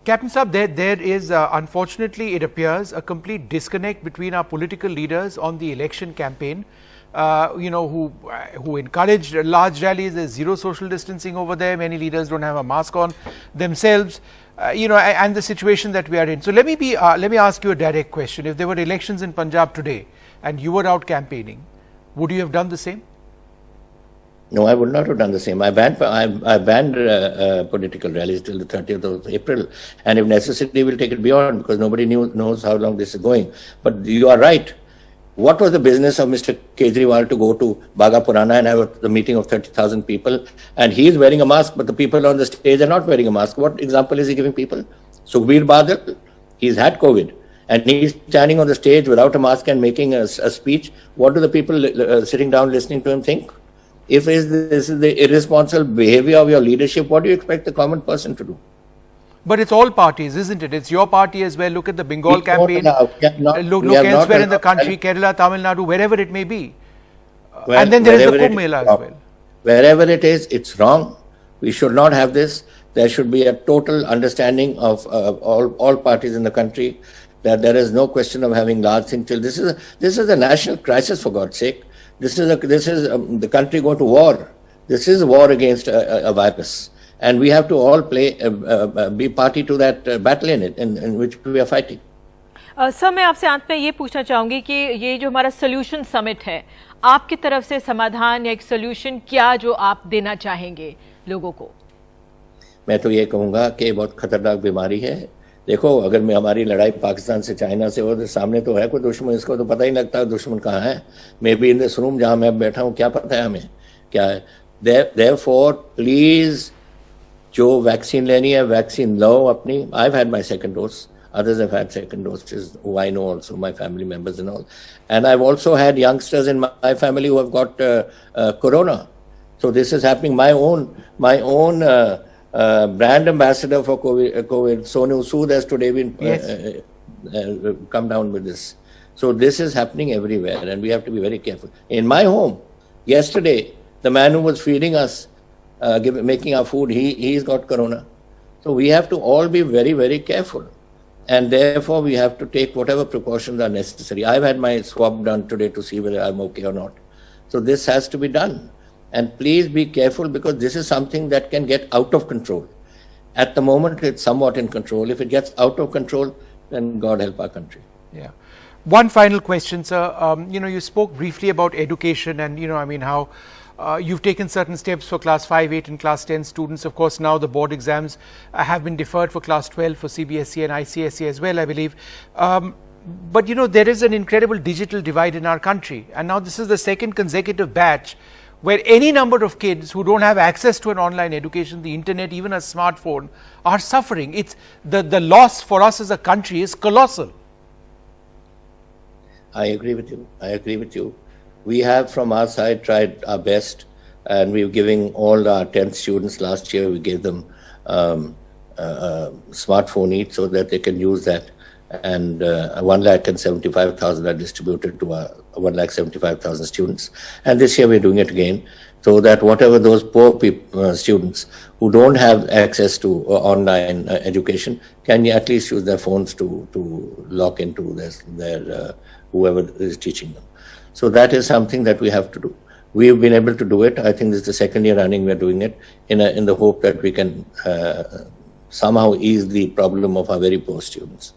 Captain Saab, there is, unfortunately, it appears, a complete disconnect between our political leaders on the election campaign, who encouraged large rallies. There's zero social distancing over there. Many leaders don't have a mask on themselves, and the situation that we are in. So let me ask you a direct question. If there were elections in Punjab today and you were out campaigning, would you have done the same? No, I would not have done the same. I banned political rallies till the 30th of April, and if necessary, we'll take it beyond, because nobody knows how long this is going. But you are right. What was the business of Mr. Kejriwal to go to Bagha Purana and have the meeting of 30,000 people, and he is wearing a mask, but the people on the stage are not wearing a mask? What example is he giving people? Sukhbir Badal, he's had COVID, and he's standing on the stage without a mask and making a speech. What do the people sitting down listening to him think? If this is the irresponsible behavior of your leadership, what do you expect the common person to do? But it's all parties, isn't it? It's your party as well. Look at the Bengal campaign. Look elsewhere in the country, Kerala, Tamil Nadu, wherever it may be. And then there is the Kumbh Mela as well. Wherever it is, it's wrong. We should not have this. There should be a total understanding of all parties in the country that there is no question of having large things. This is a national crisis, for God's sake. This is the country going to war. This is a war against a virus, and we have to all be party to that battle in which we are fighting. Sir, मैं आपसे अंत में ये पूछना चाहूंगी कि ये जो हमारा सोल्यूशन समिट है, आपकी तरफ से समाधान या एक सोल्यूशन क्या जो आप देना चाहेंगे लोगों को? मैं तो ये कहूँगा कि बहुत खतरनाक बीमारी है. देखो, अगर मैं हमारी लड़ाई पाकिस्तान से, चाइना से हो, तो सामने तो है कोई दुश्मन, इसको तो पता ही नहीं लगता दुश्मन कहाँ है. May be in this room जहाँ मैं बैठा हूँ, क्या पता है हमें क्या है. Therefore, प्लीज जो वैक्सीन लेनी है वैक्सीन लो अपनी. I've had my second dose. Others have had second doses, who I know also, my family members and all. And I've also had youngsters in my family who have got corona. So this is happening. My own brand ambassador for COVID, Sonu Sood, has today been come down with this. So this is happening everywhere, and we have to be very careful. In my home, yesterday, the man who was feeding us, making our food, he's got corona. So we have to all be very, very careful. And therefore, we have to take whatever precautions are necessary. I've had my swab done today to see whether I'm okay or not. So this has to be done. And please be careful, because this is something that can get out of control. At the moment, it's somewhat in control. If it gets out of control, then God help our country. Yeah. One final question, sir. You spoke briefly about education and, how you've taken certain steps for class 5, 8 and class 10 students. Of course, now the board exams have been deferred for class 12 for CBSE and ICSE as well, I believe. But, there is an incredible digital divide in our country. And now this is the second consecutive batch where any number of kids who don't have access to an online education, the internet, even a smartphone, are suffering. It's the loss for us as a country is colossal. I agree with you. We have, from our side, tried our best, and we're giving all our 10th students last year, we gave them a smartphone each so that they can use that. And 1,75,000 are distributed to 1,75,000 students. And this year we're doing it again, so that whatever those poor students who don't have access to online education can at least use their phones to log into their whoever is teaching them. So that is something that we have to do. We've been able to do it. I think this is the second year running we're doing it in the hope that we can somehow ease the problem of our very poor students.